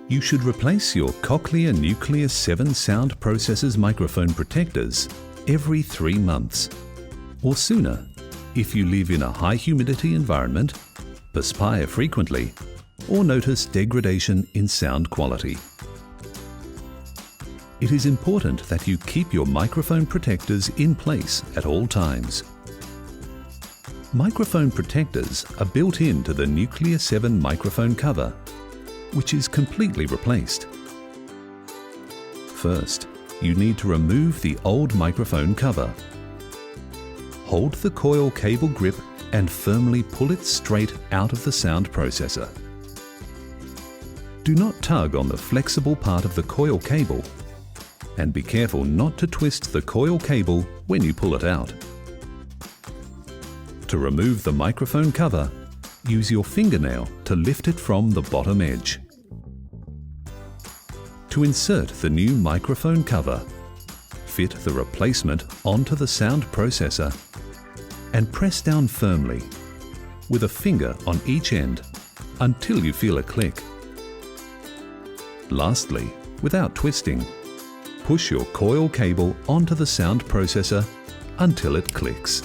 You should replace your Cochlear Nucleus 7 sound processors microphone protectors every 3 months, or sooner if you live in a high humidity environment, perspire frequently, or notice degradation in sound quality. It is important that you keep your microphone protectors in place at all times. Microphone protectors are built into the Nucleus 7 microphone cover, which is completely replaced. First, you need to remove the old microphone cover. Hold the coil cable grip and firmly pull it straight out of the sound processor. Do not tug on the flexible part of the coil cable, and be careful not to twist the coil cable when you pull it out. To remove the microphone cover, use your fingernail to lift it from the bottom edge. To insert the new microphone cover, fit the replacement onto the sound processor and press down firmly with a finger on each end until you feel a click. Lastly, without twisting, push your coil cable onto the sound processor until it clicks.